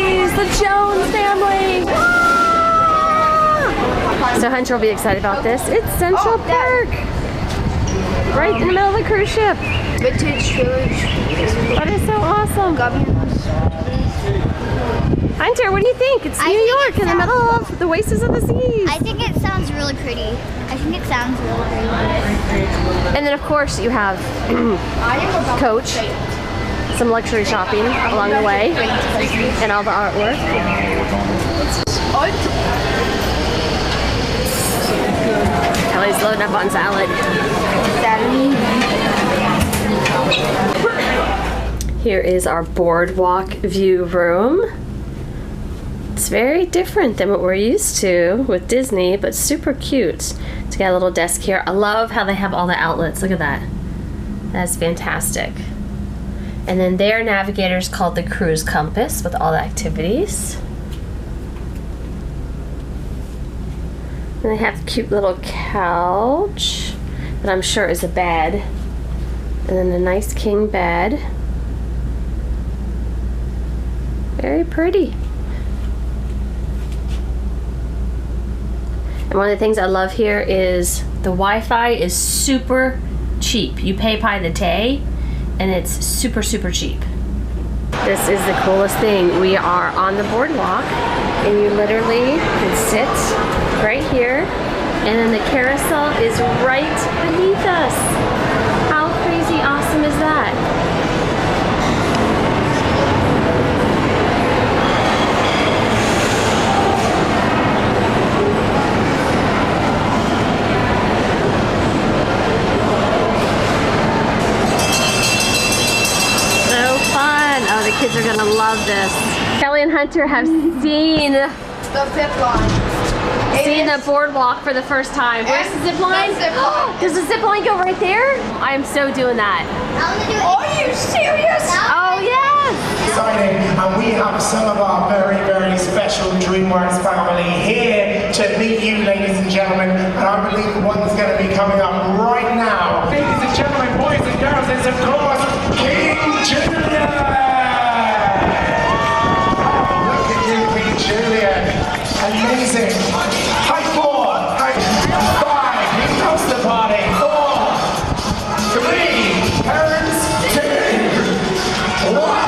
Z's, the Jones family. Ah! So Hunter will be excited about this. It's Central Park. Right in the middle of the cruise ship. Vintage village. That is so awesome. Hunter, what do you think? It's New York in the middle of the Oasis of the Seas. I think it sounds really pretty. I think it sounds really pretty. And then of course you have Coach, some luxury shopping along the way, and all the artwork. Kelly's loading up on salad. Here is our boardwalk view room. It's very different than what we're used to with Disney, but super cute. It's got a little desk here. I love how they have all the outlets. Look at that. That's fantastic. And then their navigator is called the Cruise Compass with all the activities. And they have a cute little couch that I'm sure is a bed. And then a nice king bed. Very pretty. And one of the things I love here is the Wi-Fi is super cheap. You pay by the day, and it's super, super cheap. This is the coolest thing. We are on the boardwalk, and you literally can sit right here, and then the carousel is right beneath us. How crazy awesome is that? Oh, the kids are gonna love this. Kelly and Hunter have seen The zip line. the boardwalk for the first time. Where's the zip line? Does the zip line go right there? I am so doing that. Are you serious? Oh yes! Exciting, and we have some of our very, very special DreamWorks family here to meet you, ladies and gentlemen. And I believe one's going to be coming up right now. Ladies and gentlemen, boys and girls, it's of course King Julian. Julian, amazing. High four, high five, here comes the party. 4, 3, parents, 2, 1.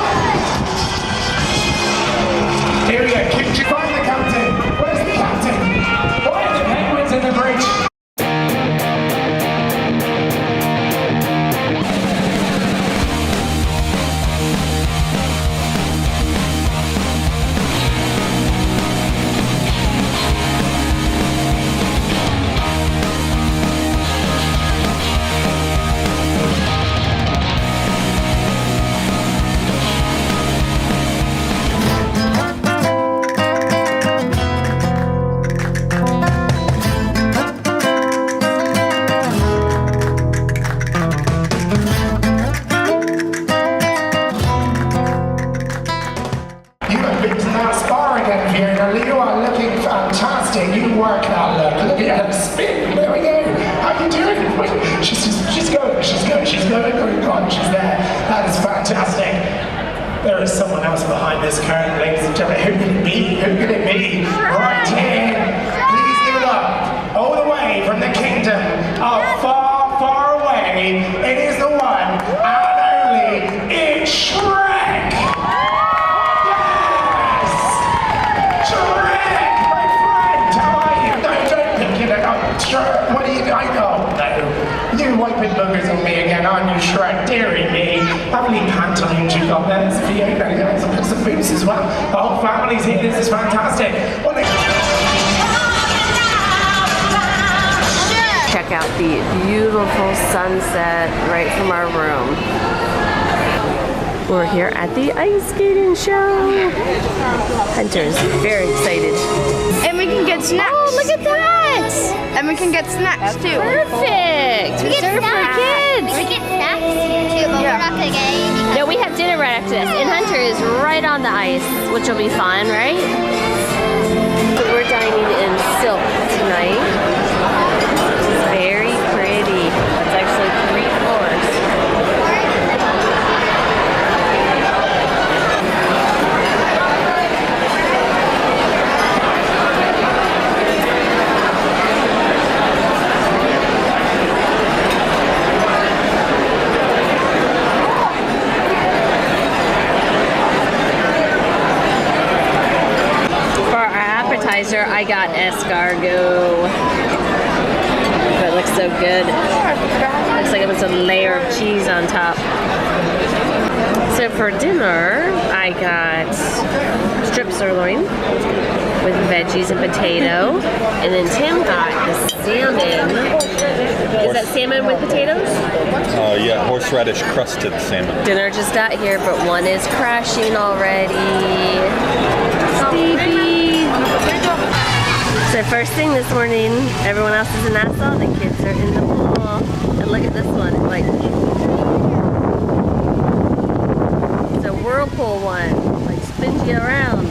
Here we go, find the captain. Where's the captain? Why are the penguins in the bridge? You work that look. Look at her spin. There we go. How you doing? She's going. She's going. She's going. She's there. That is fantastic. There is someone else behind this curtain, ladies and gentlemen. Who could it be? Who could it be? Right here. Please give it up. All the way from the kingdom of far, far away. It is the one and only. It's Shrek. Yes. Shrek. What are you doing? Oh no. You wiping boogers on me again, aren't you, Shrek? Dearie me. Lovely pantaloons you got there. There's Fiona. There's some boots as well. The whole family's here. This is fantastic. Check out the beautiful sunset right from our room. We're here at the ice skating show. Hunter's very excited. And we can get snacks. Oh, look at that! And we can get snacks too. Perfect! We get Reserved for snacks. kids. We get snacks here too, but we're not gonna get any. No, we have dinner right after this. And Hunter is right on the ice, which will be fun, right? So we're dining in silk tonight. It's very pretty. It's actually 3 floors. Hunter, I got escargot. But it looks so good. Looks like it was a layer of cheese on top. So for dinner, I got strip sirloin with veggies and potato. And then Tim got the salmon. Is that salmon with potatoes? Yeah, horseradish crusted salmon. Dinner just got here, but one is crashing already. Sleepy. So first thing this morning, everyone else is in Nassau, the kids are in the pool. And look at this one, it's like, it's a whirlpool one, like spins you around.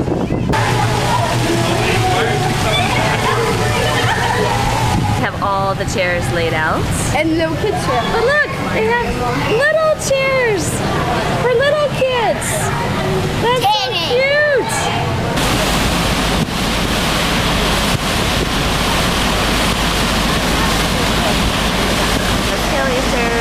Have all the chairs laid out. And no kids here. But look, they have little chairs for little kids. That's so cute. It's Kelly's turn.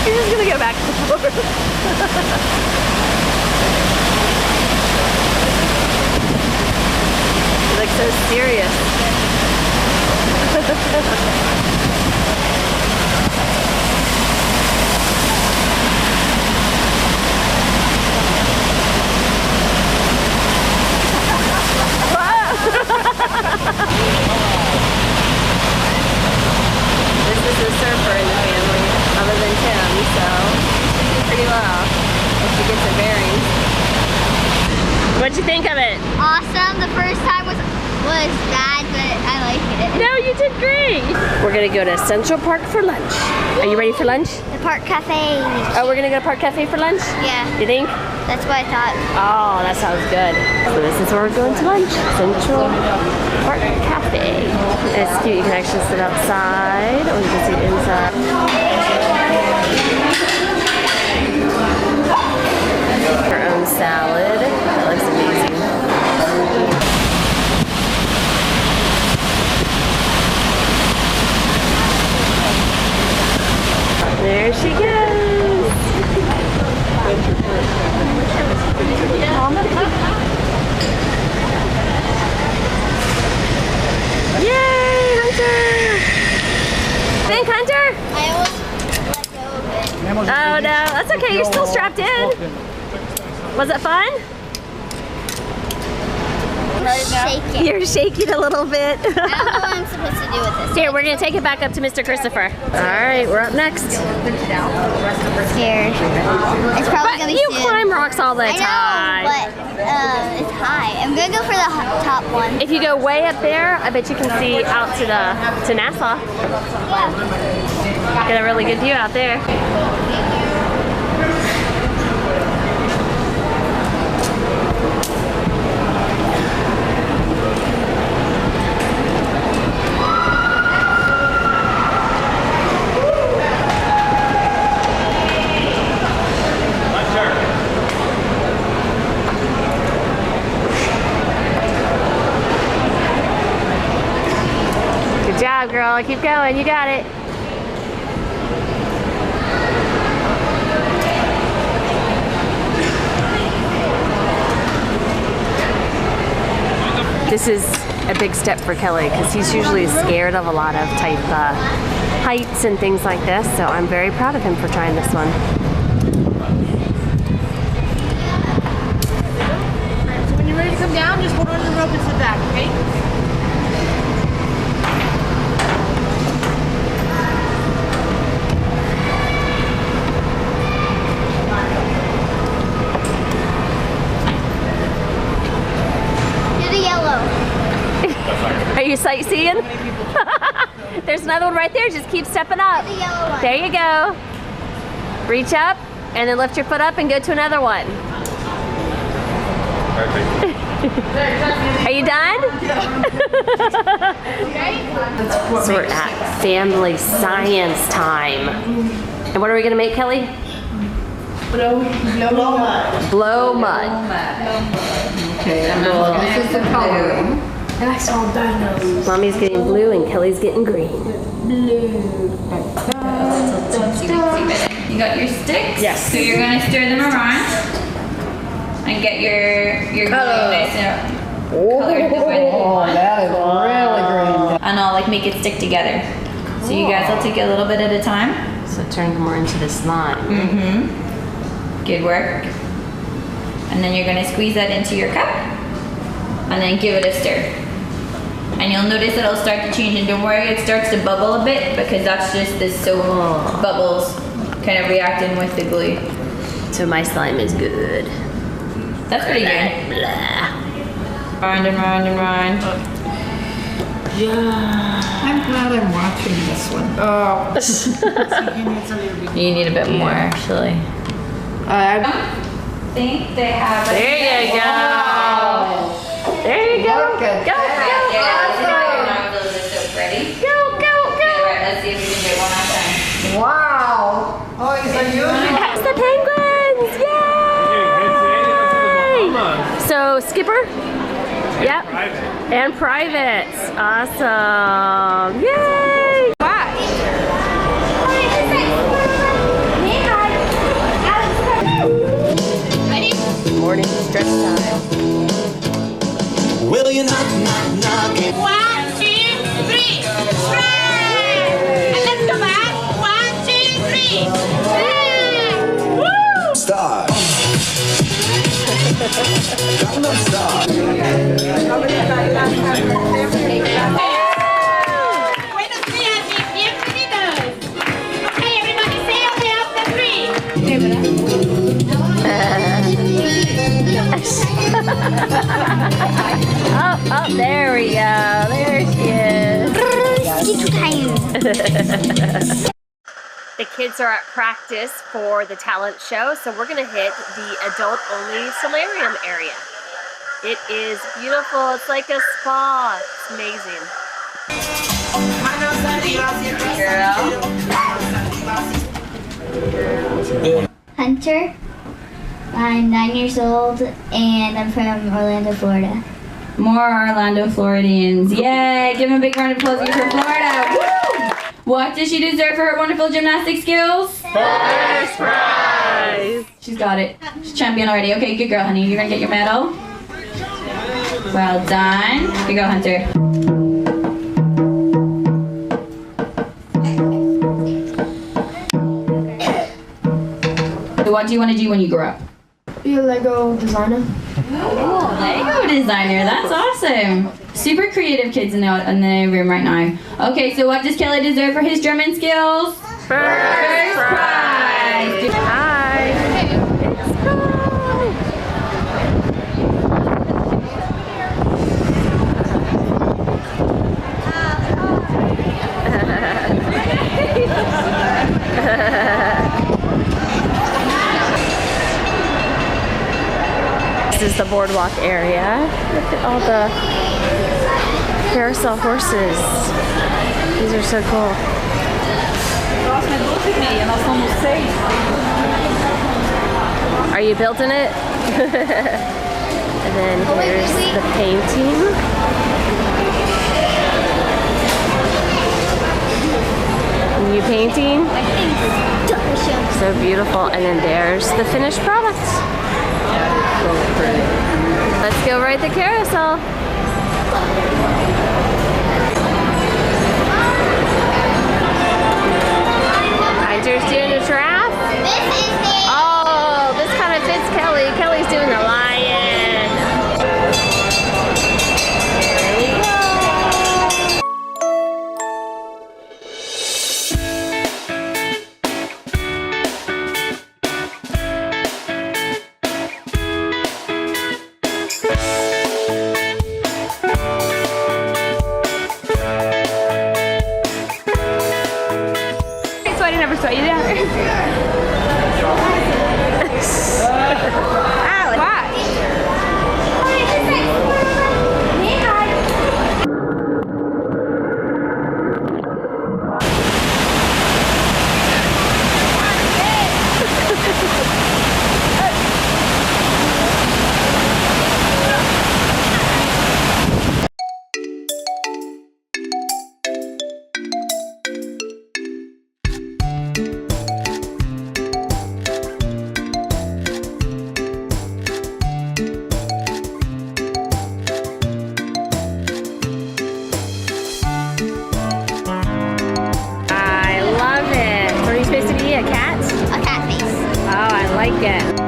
You're just gonna go back to the floor. You look so serious. This is a surfer in the family, other than Tim, so she's doing pretty well if she gets her bearings. What'd you think of it? Awesome. The first time was bad, but I like it. No, you did great. We're gonna go to Central Park for lunch. Are you ready for lunch? The Park Cafe. Oh, we're gonna go to Park Cafe for lunch? Yeah, You think? that's what I thought. Oh, that sounds good. So this is where we're going to lunch. Central Park Cafe. It's cute. You can actually sit outside or you can sit inside. Her own salad. That looks amazing. There she goes. Yay, Hunter! Think, Hunter? I almost let go of it. Oh no, that's okay. You're still strapped in. Was it fun? Shake it. You're shaking a little bit. I don't know what I'm supposed to do with this. Here, we're gonna take it back up to Mr. Christopher. All right, we're up next. Scared. It's probably gonna be You soon. climb rocks all the I time. know, but it's high. I'm gonna go for the top one. If you go way up there, I bet you can see out to Nassau. Get a really good view out there. Good job, girl. Keep going. You got it. This is a big step for Kelly because he's usually scared of a lot of type heights and things like this. So I'm very proud of him for trying this one. So when you're ready to come down, just hold on to the rope and sit back, okay? Are you sightseeing? There's another one right there. Just keep stepping up. The yellow one. There you go. Reach up and then lift your foot up and go to another one. Perfect. Are you done? So we're at family science time. And what are we gonna make, Kelly? Blow mud. Blow mud. Okay, this is the coloring. And I saw dinos. Mommy's getting blue and Kelly's getting green. You got your sticks? Yes. So you're gonna stir them around and get your glue nice and colored the way. Oh, that is really green. And I'll like make it stick together. So you guys will take it a little bit at a time. So turn more into the slime. Mm-hmm. Good work. And then you're gonna squeeze that into your cup and then give it a stir. And you'll notice it'll start to change, and don't worry, it starts to bubble a bit because that's just the soap bubbles kind of reacting with the glue. So my slime is good. That's pretty good. Round and round and round. I'm glad I'm watching this one. Oh. You need a bit more actually. I think they have it. There you go. There you go. Look at Go, that. go, Yeah, awesome. now the soap ready. Go, go, go. Alright, let's see if we can do it one last time. Wow. Oh, he's unusual. That's the penguins. Yay! So Skipper? Yep. And privates. Awesome. Yay! Bye. Morning stretch time. Will you knock, knock, knock it? 1, 2, 3. Right. And let's go back. 1, 2, 3. Woo! Star. Gangnam Star. Buenos días y bienvenidos. Okay, everybody say on the count of 3. Oh, there we go. There she is. The kids are at practice for the talent show, so we're gonna hit the adult-only solarium area. It is beautiful. It's like a spa. It's amazing. Hunter. I'm 9 years old and I'm from Orlando, Florida. More Orlando Floridians. Yay! Give them a big round of applause for Florida. Woo! What does she deserve for her wonderful gymnastic skills? First prize. She's got it. She's champion already. Okay, good girl, honey. You're gonna get your medal. Well done. Good girl, Hunter. So what do you want to do when you grow up? Be a Lego designer. Lego designer, that's awesome. Super creative kids in the room right now. Okay, so what does Kelly deserve for his drumming skills? First prize. Hi. Let's go. This is the boardwalk area. Look at all the carousel horses. These are so cool. Are you building it? And then here's the painting. Are you painting? So beautiful. And then there's the finished product. Let's go ride the carousel. Hunter's doing the giraffe. Oh, this kind of fits Kelly. Kelly's doing the lion. There we go. So I never saw you there. forget.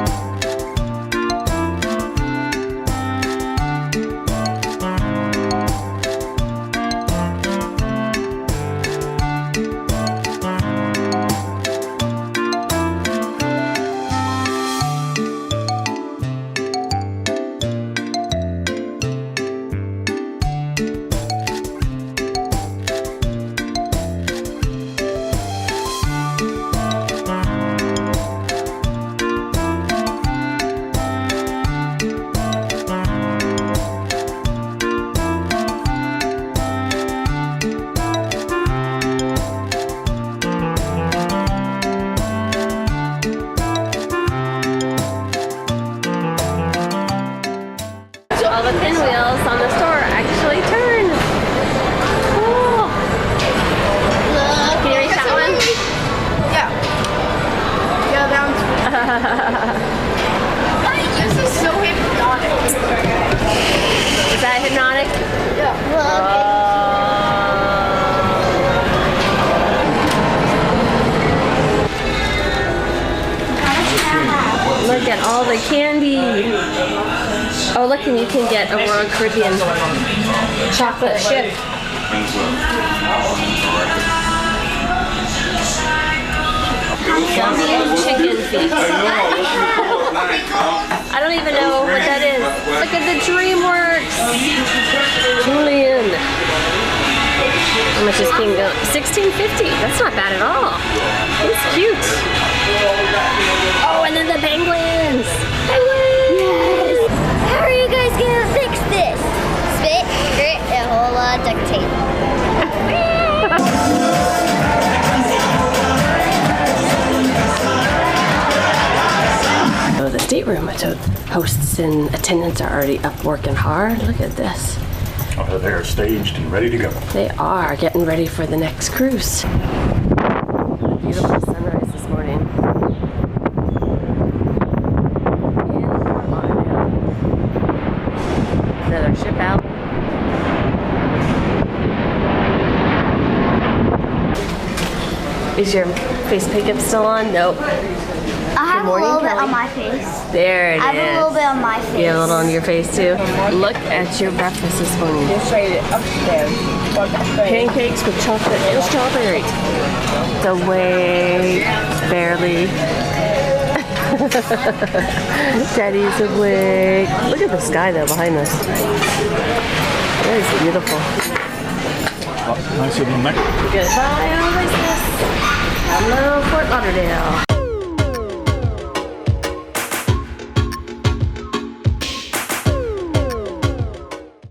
All the pinwheels on the store actually turn. Cool. Can you reach that one? Yeah. Yeah, that one's This is so hypnotic. Is that hypnotic? Look at all the candy. Oh, look, and you can get a Royal Caribbean chocolate ship. Gummy chicken feet. I don't even know what that is. Look at the DreamWorks. Julian. How much is King go? $16.50. That's not bad at all. It's cute. Oh, and then the penguins. Penguins. Yes. How are you guys gonna fix this? Spit, grit, and a whole lot of duct tape. Oh, the stateroom. So hosts and attendants are already up working hard. Look at this. Oh, they're staged and ready to go. They are getting ready for the next cruise. Beautiful sunrise this morning. In Fort Lauderdale. Is that our ship out? Is your face pickup still on? Nope. I have a morning, little bit Kelly. on my face. There it is. I have a little bit on my face. You have a little on your face too? Look at your breakfast this morning. Pancakes with chocolate and strawberry. The way barely. Daddy's awake. Look at the sky though behind us. That is beautiful. Nicer than Mexico. Goodbye, Oasis. Hello, Fort Lauderdale.